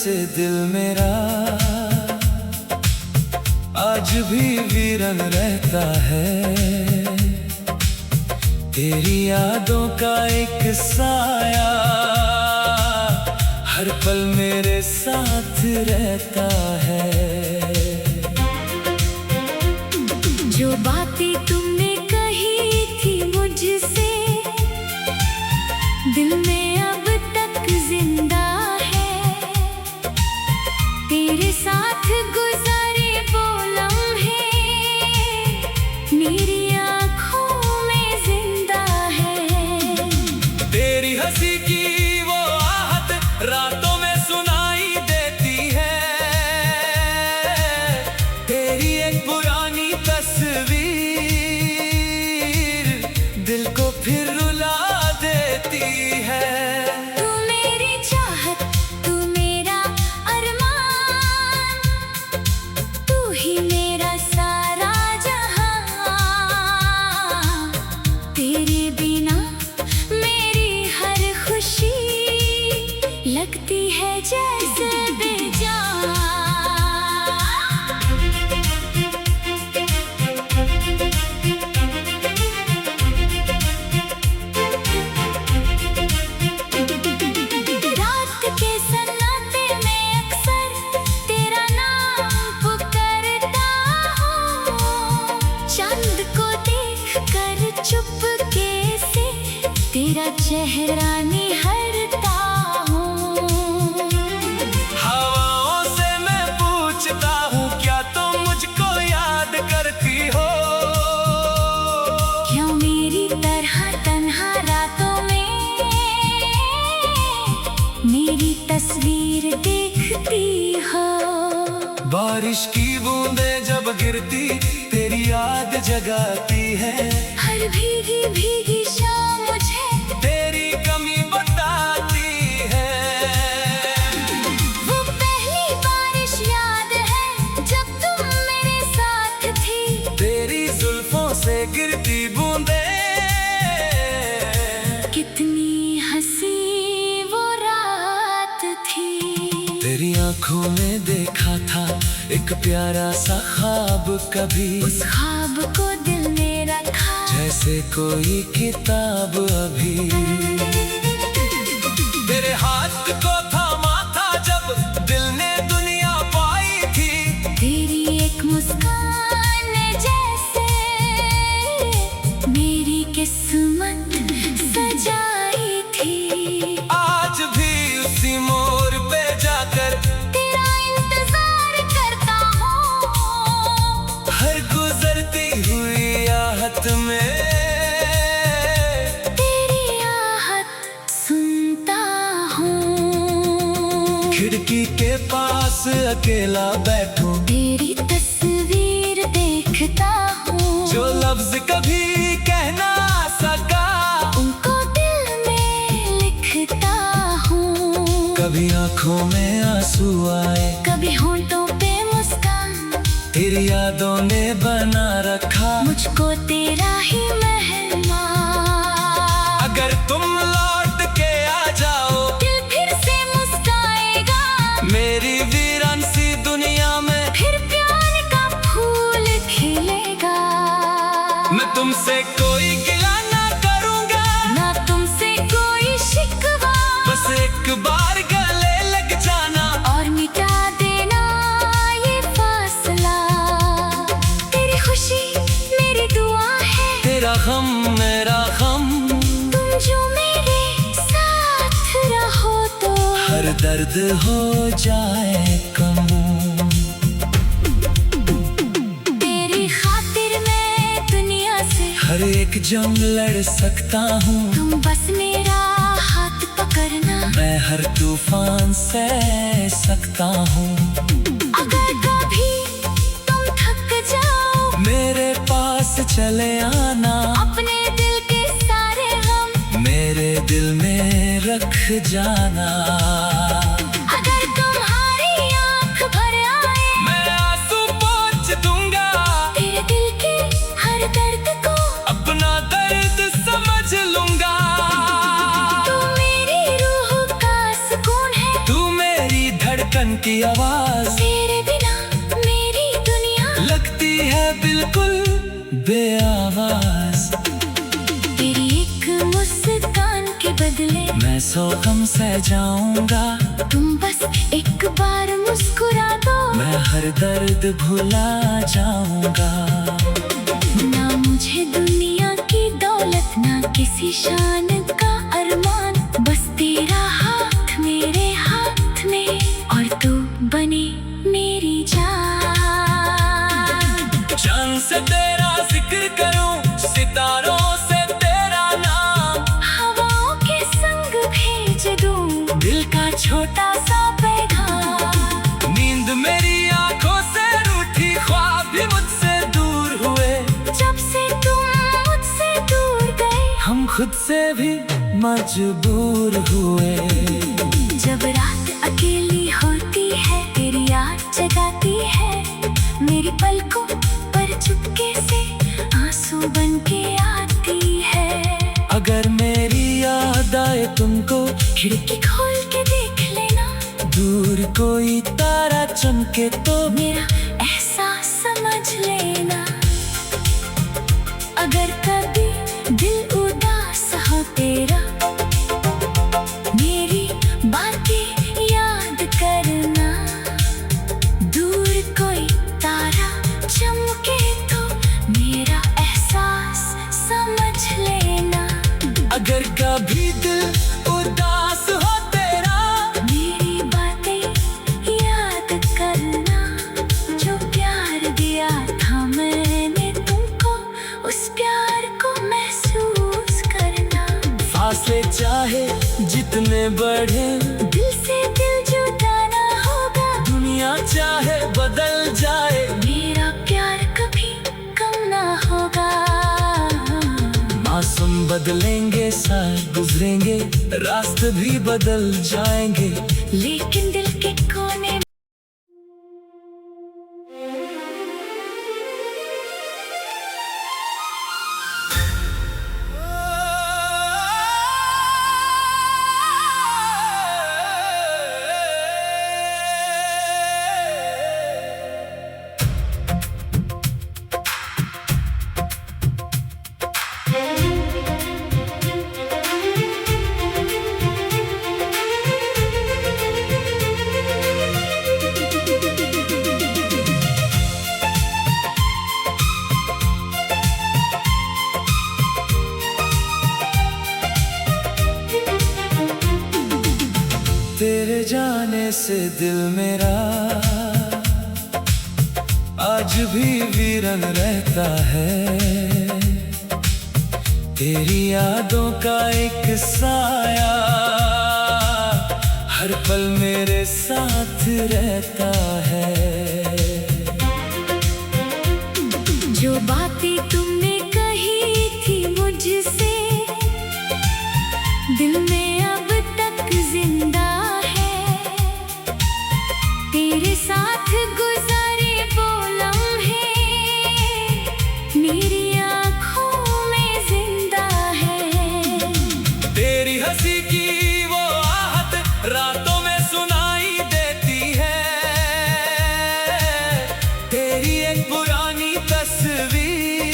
से दिल मेरा आज भी वीरन रहता है। तेरी यादों का एक साया हर पल मेरे साथ रहता है। जो बातें तुमने कही थी मुझसे दिल में अब तक जिंदा है। तेरे साथ गुजारे वो लम्हे मेरी आँखों में जिंदा है। तेरी हंसी की वो आहट रातों में सुनाई देती है। तेरी एक पुरानी तस्वीर दिल को फिर रुला देती है। तू मेरी चाहत, तू मेरा अरमान, तू ही मेरा सारा जहां। तेरे बिना मेरी हर खुशी लगती है जैसे बेजान। रात के सन्नाटे में अक्सर तेरा नाम पुकारता हूँ। चांद को देखकर चुपके से तेरा चेहरा निहारता हूँ। हवाओं से मैं पूछता हूँ क्या तुम मुझको याद करती हो। क्यों मेरी तरह तन्हा रातों में मेरी तस्वीर देखती हो। बारिश की बूंदें जब गिरती तेरी याद जगाती है। हर भीगी भीगी शाम मुझे तेरी कमी बताती है। वो पहली बारिश याद है जब तुम मेरे साथ थी। तेरी जुल्फों से गिरती बूंदें कितनी हंसी वो रात थी। तेरी आंखों में देखा था एक प्यारा सा ख्वाब कभी। उस ख्वाब को दिल में रखा जैसे कोई किताब अभी। तेरे हाथ को थामा था जब दिल ने दुनिया पाई थी। तेरी एक मुस्कान ने जैसे मेरी किस्मत सजाई थी। आज भी उसी मोड़ पे जाकर तेरा इंतजार करता हूँ। हर गुजरती हुई आहट में तेरी आहट सुनता हूँ। खिड़की के पास अकेला बैठूं तेरी तस्वीर देखता हूँ। जो लफ्ज कभी कह ना सका उनको दिल में लिखता हूँ। कभी आंखों में आंसू आए कभी होंठों पे मुस्कान तेरी यादों ने बना रखा मुझको तेरा ही मेहमान। अगर तुम लौट के आ जाओ दिल फिर से मुस्काएगा। मेरी वीरान सी दुनिया में फिर प्यार का फूल खिलेगा। मैं तुमसे कोई गिला ना करूंगा ना तुमसे कोई शिकवा। बस एक बार गले लग जाना और मिटा देना ये फासला। तेरी खुशी मेरी दुआ है। तेरा गम मेरा गम तुम जो मेरे साथ रहो तो हर दर्द हो जाए कम। तेरी खातिर मैं दुनिया से हर एक जंग लड़ सकता हूँ। तुम बस मेरा हाथ पकड़ना। मैं हर तूफान सह सकता हूँ। अगर कभी तुम थक जाओ मेरे पास चले आना अपने दिल के सारे गम मेरे दिल में रख जाना। अगर तुम्हारी आँख भर आए मैं आंसू पोंछ दूंगा तेरे दिल के हर दर्द को अपना दर्द समझ लूंगा। तू मेरी रूह का सुकून है। तू मेरी धड़कन आवाज, तेरे बिना मेरी दुनिया लगती है बिल्कुल बेआवाज। तेरी एक मुस्कान के बदले मैं 100 गम सह जाऊंगा, तुम बस एक बार मुस्कुरा दो। मैं हर दर्द भुला जाऊंगा। ना मुझे दुनिया की दौलत, ना किसी शान का अरमान, बस तेरा हाथ मेरे हाथ में और तू बने मेरी जान। चांद से तेरा जिक्र करूं, सितारों से तेरा नाम, हवाओं के संग भेज दूं दिल का छोटा सा पैगाम। नींद मेरी आंखों से रूठी, ख्वाब भी मुझसे दूर हुए। जब से तुम मुझसे दूर गए, हम खुद से भी मजबूर हुए। जब रात अकेली होती है, तेरी याद जगाती है मेरी पलकों पर, चुपके से आंसू बन के आती है। अगर मेरी याद आए तुमको, खिड़की खोल के देख लेना, दूर कोई तारा चमके तो मेरा एहसास समझ लेना। अगर कभी दिल उदास हो तेरा, मेरी बातें याद करना, दूर कोई तारा चमके तो मेरा एहसास समझ लेना। अगर कभी दिल उदास हो तेरा, मेरी बातें याद करना, जो प्यार दिया था मैंने तुमको, उस प्यार को महसूस करना। फासले चाहे जितने बढ़े, दिल से दिल जुदा ना होगा, दुनिया चाहे बदल जाए, मेरा प्यार कभी कम ना होगा। मौसम बदलेंगे, साल गुजरेंगे, रास्ते भी बदल जाएंगे, लेकिन दिल के कोने तेरे जाने से दिल मेरा आज भी वीरन रहता है। तेरी यादों का एक साया हर पल मेरे साथ रहता है। जो बातें तुमने कही थी मुझसे, दिल में अब तक जिंदा है। तेरे साथ गुजारे वो लम्हे मेरी आँखों में जिंदा है। तेरी हंसी की वो आहट रातों में सुनाई देती है। तेरी एक पुरानी तस्वीर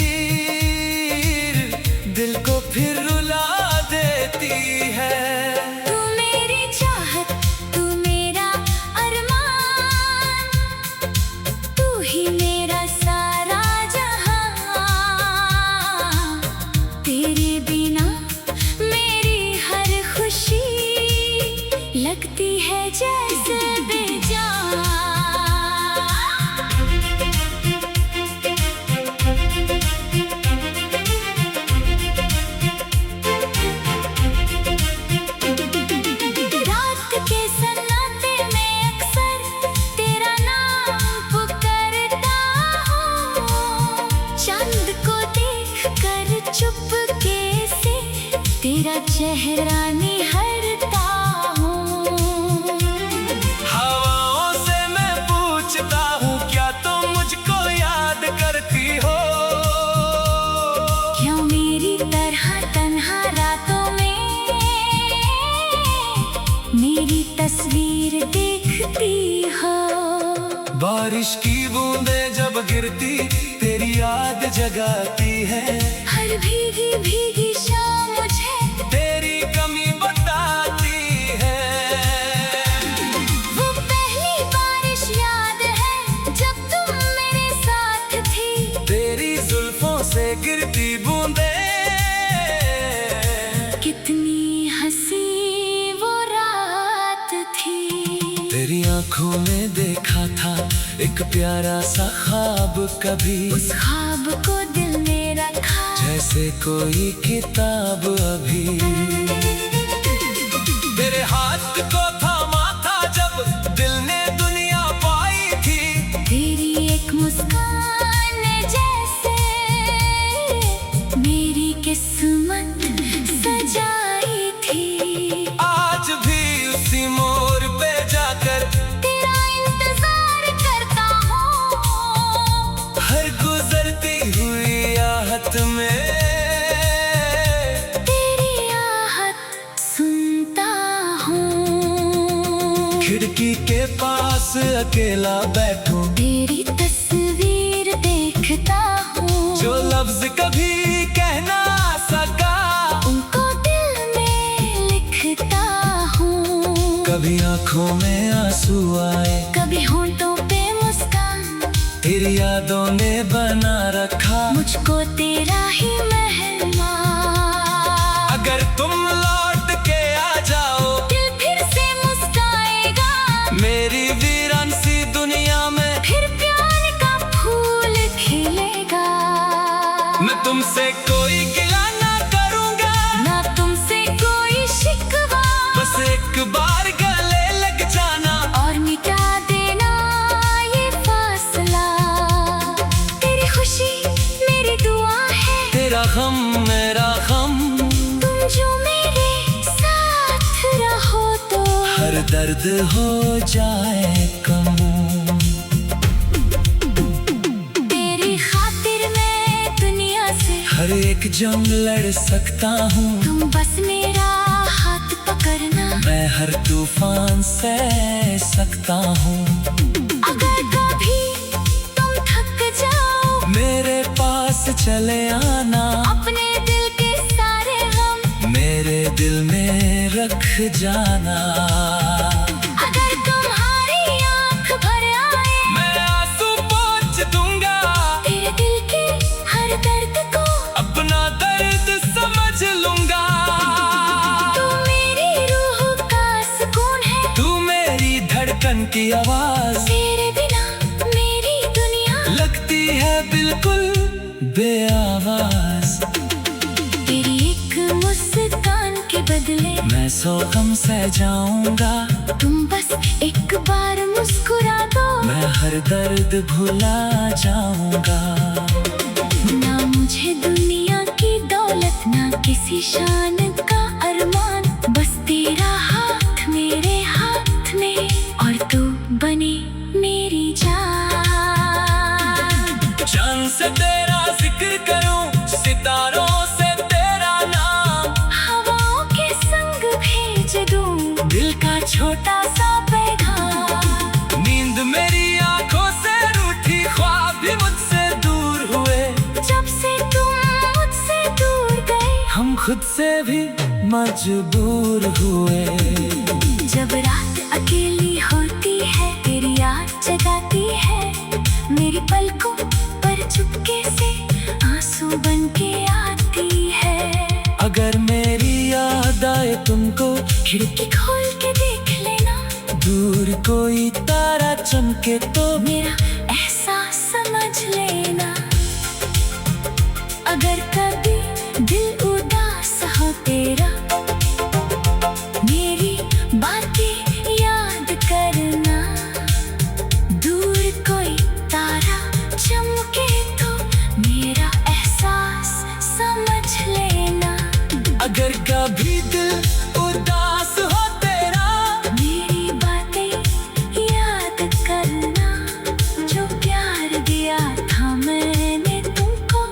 दिल को फिर रुला देती है। तू मेरी चाहत, तू मेरा अरमान, तू ही मेरा सारा जहां। तेरे बिना मेरी हर खुशी लगती है जैसे बेजान। रात के सन्नाटे में अक्सर तेरा नाम पुकारता हूँ। चांद को देखकर चुपके से तेरा चेहरा निहारता हूँ। हवाओं से मैं पूछता हूँ, क्या तुम मुझको याद करती हो? क्यों मेरी तरह तन्हा रातों में मेरी तस्वीर देखती हो? बारिश की बूंदें जब गिरती तेरी याद जगाती है। हर भीगी भीगी शाम मुझे तेरी कमी बताती है। वो पहली बारिश याद है जब तुम मेरे साथ थी। तेरी जुल्फों से गिरती बूंदें कितनी हंसी वो रात थी। तेरी आंखों में देखा था एक प्यारा सा ख्वाब कभी। उस ख्वाब को दिल में रखा जैसे कोई किताब अभी। तेरे हाथ को थामा था जब दिल ने दुनिया पाई थी। तेरी एक मुस्कान ने जैसे मेरी किस्मत सजाई थी। आज भी उसी मोड़ पे जाकर तेरा इंतजार करता हूँ। हर गुजरती हुई आहट में तेरी आहट सुनता हूँ। खिड़की के पास अकेला बैठूं, तेरी तस्वीर देखता हूँ। जो लफ्ज कभी कह ना सका उनको दिल में लिखता हूँ। कभी आंखों में आंसू आए, कभी होंठों पे मुस्कान। तेरी यादों ने बना रखा मुझको तेरा ही मेहमान। अगर तुम लौट के आ जाओ दिल फिर से मुस्काएगा। मेरी वीरान सी दुनिया में फिर प्यार का फूल खिलेगा। मैं तुमसे कोई गिला ना करूंगा, ना तुमसे कोई शिकवा। बस एक बार गले लग जाना और मिटा देना ये फासला। तेरी खुशी मेरी दुआ है, तेरा गम मेरा गम। तुम जो मेरे साथ रहो तो हर दर्द हो जाए कम। तेरी खातिर मैं दुनिया से हर एक जंग लड़ सकता हूँ, तुम बस मेरा हाथ पकड़ना। मैं हर तूफान सह सकता हूँ। अगर कभी तुम थक जाओ मेरे पास चले आना, अपने दिल के सारे गम मेरे दिल में रख जाना। अगर तुम्हारी आंख भर आए मैं आंसू पोंछ दूंगा, तेरे दिल के हर दर्द को अपना दर्द समझ लूंगा। तू मेरी रूह का सुकून है, तू मेरी धड़कन की आवाज, तेरे बिना मेरी दुनिया लगती है बिल्कुल बेआवाज। तेरी एक मुस्कान के बदले मैं 100 गम सह जाऊंगा, तुम बस एक बार मुस्कुरा दो। मैं हर दर्द भुला जाऊंगा। ना मुझे दुनिया की दौलत, ना किसी शान का अरमान। बस तेरा हाथ मेरे हाथ में और तू बने मेरी जान। चांद से तेरा जिक्र करूं, सितारों से तेरा नाम। हवाओं के संग भेज दूं दिल का छोटा सा पैगाम। नींद मेरी आंखों से रूठी, ख्वाब भी मुझसे दूर हुए। जब से तुम मुझसे दूर गए, हम खुद से भी मजबूर हुए। जब रात अकेली होती है, तेरी याद जगाती है। मेरी पलकों पर चुपके से आंसू बन के आती है। अगर मेरी याद आए तुमको, खिड़की खोल के देख लेना। दूर कोई तारा चमके तो मेरा एहसास समझ लेना। अगर कभी दिल उदास हो तेरा, मेरी बातें याद करना। दूर कोई तारा चमके तो मेरा एहसास समझ लेना। अगर कभी दिल उदास हो तेरा, मेरी बातें याद करना। जो प्यार दिया था मैंने तुमको,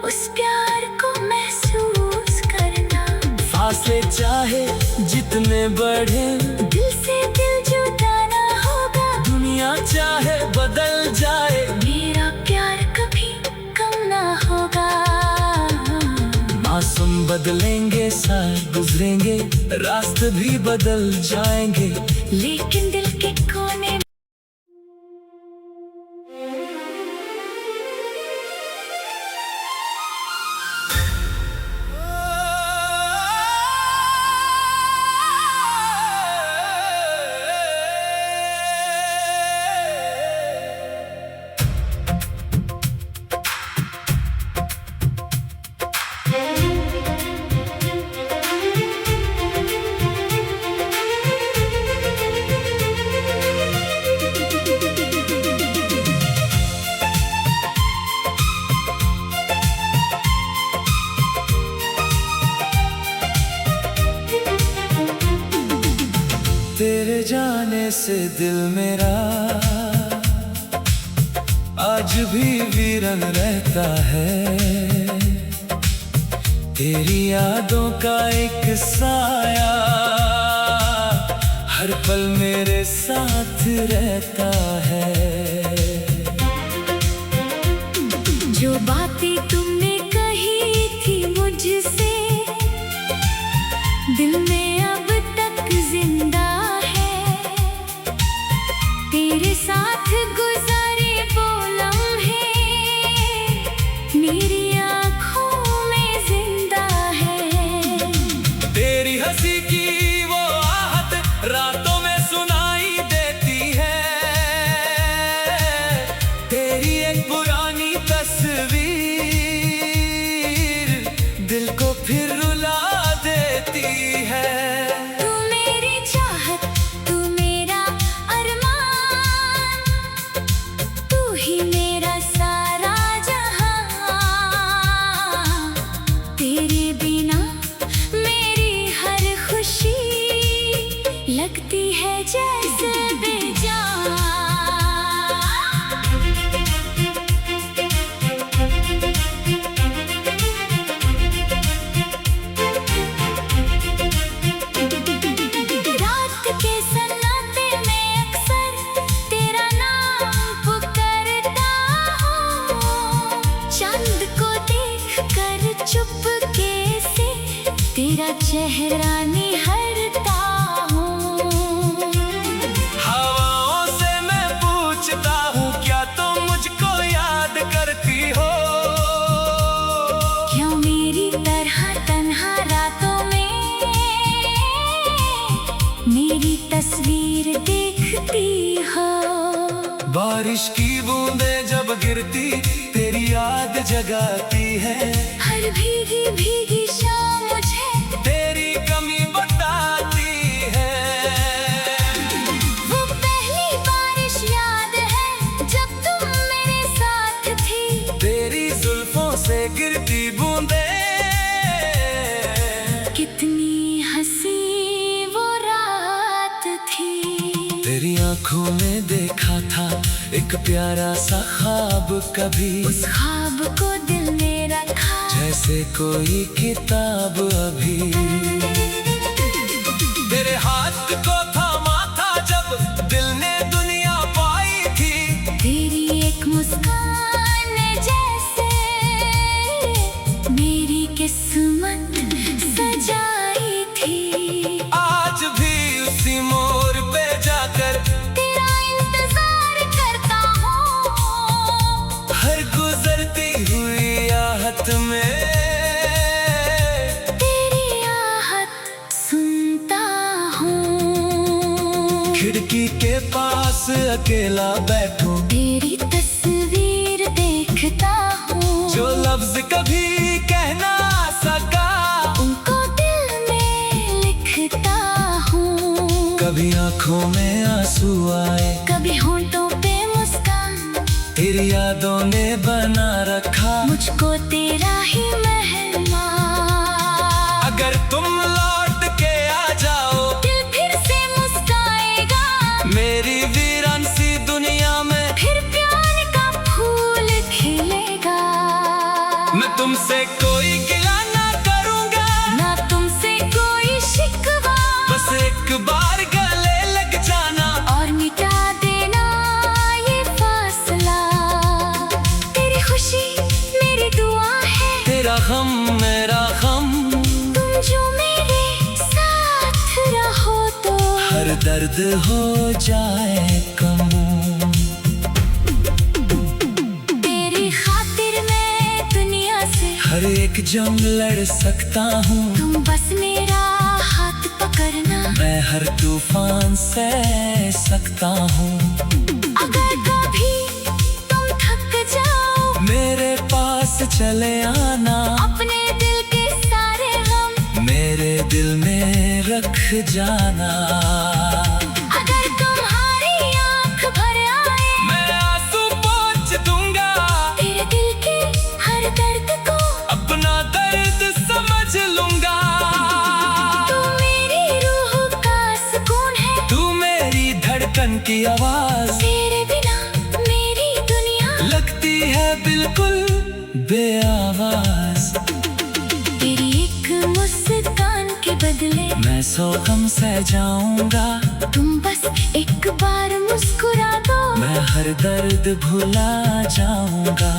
उस प्यार को महसूस करना। फासले चाहे जितने बढ़े, दिल से दिल जुदा ना होगा। दुनिया चाहे चाहे बदल जाए, मेरा प्यार कभी कम ना होगा। मौसम बदलेंगे, साल गुजरेंगे, रास्ते भी बदल जाएंगे, लेकिन दिल के कोने तेरे जाने से दिल मेरा आज भी वीरन रहता है। तेरी यादों का एक साया हर पल मेरे साथ रहता है। जो बातें तुमने कही थी मुझसे, दिल में अब तक जिंदा है। तेरे साथ गुजारे वो लम्हे मेरी आँखों में जिंदा है। तेरी हंसी की वो आहट रातों में सुनाई देती है। तेरी एक पुरानी तस्वीर दिल को फिर रुला देती है। तू मेरी चाहत, तू मेरा अरमान, तू ही मेरा सारा जहां। तेरे बिना मेरी हर खुशी लगती है जैसे बेजान। रात के सन्नाटे में अक्सर तेरा नाम पुकारता हूँ। चांद को देखकर चुपके से तेरा चेहरा निहारता हूँ। हवाओं से मैं पूछता हूँ क्या तुम मुझको याद करती हो। क्यों मेरी तरह तन्हा रातों में मेरी तस्वीर देखती हो। बारिश की बूंदें जब गिरती तेरी याद जगाती है। हर भीगी भीगी शाम मुझे तेरी कमी बताती है। वो पहली बारिश याद है जब तुम मेरे साथ थी। तेरी जुल्फों से गिरती बूंदें कितनी हंसी वो रात थी। तेरी आंखों में देखा था एक प्यारा सा ख्वाब कभी। उस ख्वाब को दिल ने रखा जैसे कोई किताब अभी। तेरे हाथ को थामा था जब दिल ने दुनिया पाई थी। तेरी एक मुस्कान ने जैसे मेरी किस्मत सजाई थी। आज भी उसी मोड़ पे जाकर तेरा इंतजार करता हूँ। हर गुजरती हुई आहट में तेरी आहट सुनता हूँ। खिड़की के पास अकेला बैठूं, तेरी तस्वीर देखता हूँ। जो लफ्ज कभी कह ना सका उनको दिल में लिखता हूँ। कभी आंखों में आंसू आए, कभी होंठों पे मुस्कान, तेरी यादों ने बना रखा मुझको तेरा ही मेहमान। अगर तुम लौट के आ जाओ दिल फिर से मुस्काएगा। मेरी वीरान सी दुनिया में फिर प्यार का फूल खिलेगा। मैं तुमसे कोई गिला ना करूंगा, ना तुमसे कोई शिकवा। बस एक बार गले लग जाना और मिटा देना ये हम मेरा गम, तुम जो मेरे साथ रहो तो हर दर्द हो जाए कम। तेरी खातिर मैं दुनिया से हर एक जंग लड़ सकता हूँ, तुम बस मेरा हाथ पकड़ना। मैं हर तूफान सह सकता हूँ। अगर कभी तुम थक जाओ मेरे पास चले आना, अपने दिल के सारे गम मेरे दिल में रख जाना। अगर तुम्हारी आंख भर आए मैं आंसू पोंछ दूंगा, तेरे दिल के हर दर्द को अपना दर्द समझ लूंगा। तू मेरी रूह का सुकून है, तू मेरी धड़कन की आवाज, तेरे बिना मेरी दुनिया लगती है बिल्कुल बेआवाज। तेरी एक मुस्कान के बदले मैं 100 गम सह जाऊंगा, तुम बस एक बार मुस्कुरा दो। मैं हर दर्द भुला जाऊंगा।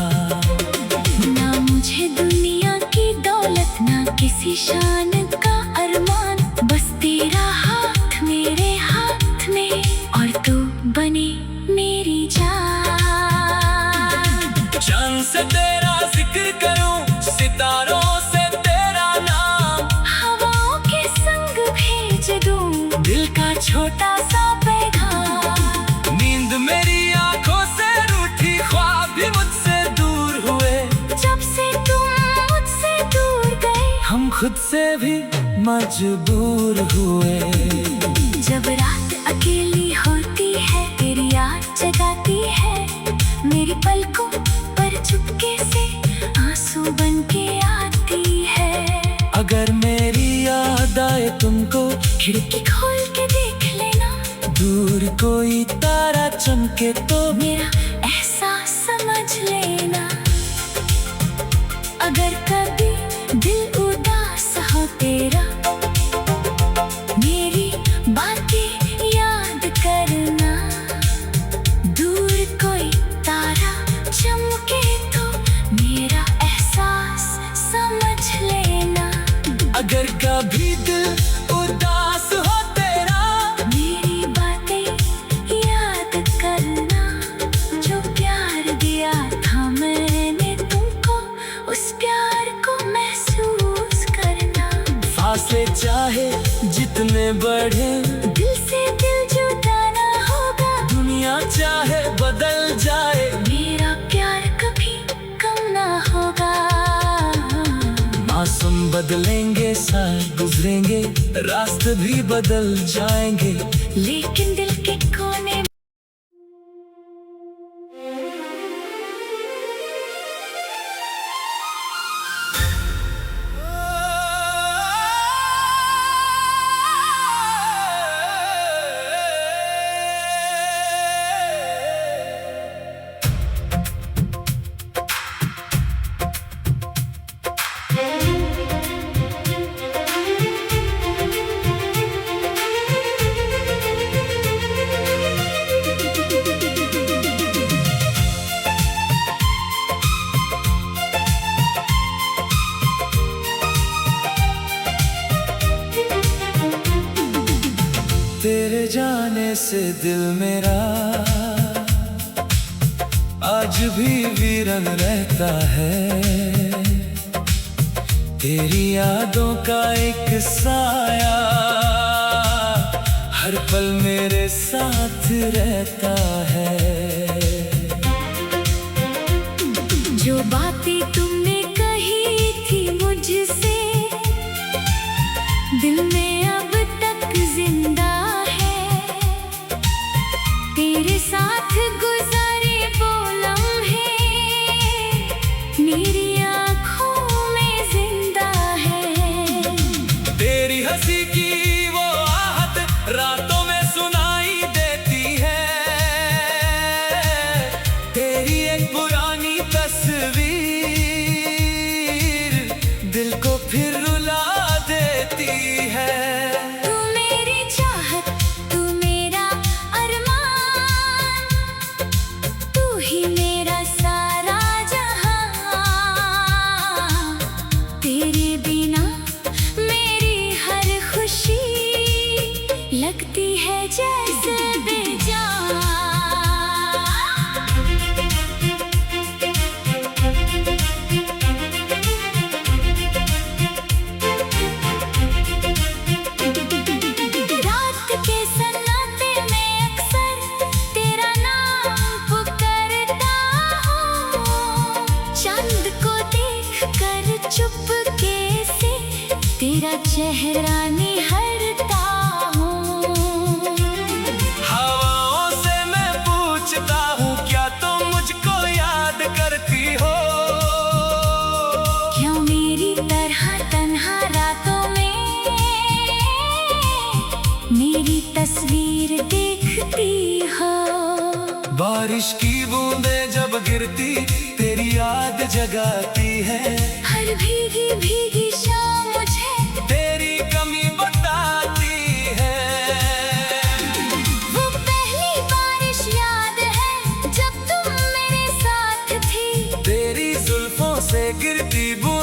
ना मुझे दुनिया की दौलत, ना किसी शान का अरमान, बस तेरा हाथ मेरे हाथ में और तू बने मेरी जान। चांद से तेरा जिक्र करूं, सितारों से तेरा नाम, हवाओं के संग भेज दूं दिल का छोटा सा पैगाम। नींद मेरी आंखों से रूठी, ख्वाब भी मुझसे दूर हुए। जब से तुम मुझसे दूर गए, हम खुद से भी मजबूर हुए। जब रात अकेली होती है, तेरी याद जगाती है मेरी पलकों पर, चुपके से आंसू बन के आती है। अगर मेरी याद आए तुमको, खिड़की खोल के देख लेना, दूर कोई तारा चमके तो मेरा एहसास समझ लेना। अगर कभी दिल उदास हो तेरा, मेरी बातें याद करना, दूर कोई तारा चमके तो मेरा एहसास समझ लेना। अगर कभी दिल उदास हो तेरा, मेरी बातें याद करना, जो प्यार दिया था मैंने तुमको, उस प्यार को महसूस करना। फासले चाहे जितने बढ़े, दिल से दिल जुदा ना होगा, दुनिया चाहे बदल जाए, मेरा प्यार कभी कम ना होगा। मौसम बदलेंगे, साल गुजरेंगे, रास्ते भी बदल जाएंगे, लेकिन दिल के कोने तेरे जाने से दिल मेरा आज भी वीरन रहता है। तेरी यादों का एक साया हर पल मेरे साथ रहता है। जो बातें तुमने कही थी मुझसे, दिल में अब तक जिंदा है। तेरे साथ गुजारे वो लम्हे मेरी आँखों में जिंदा है। तेरी हंसी की वो आहट रातों में सुनाई देती है। तेरी एक पुरानी तस्वीर दिल को फिर रुला देती है। तू मेरी चाहत, तू मेरा अरमान, तू ही मेरा सारा जहां। चेहरा निहरता हूँ। हवाओं से मैं पूछता हूँ क्या तुम मुझको याद करती हो? क्यों मेरी तरह तन्हा रातों में मेरी तस्वीर देखती हो? बारिश की बूंदें जब गिरती तेरी याद जगाती है। हर भीगी भीगी शाम मुझे तेरी कमी बताती है। वो पहली बारिश याद है जब तुम मेरे साथ थी। तेरी जुल्फों से गिरती बूंदें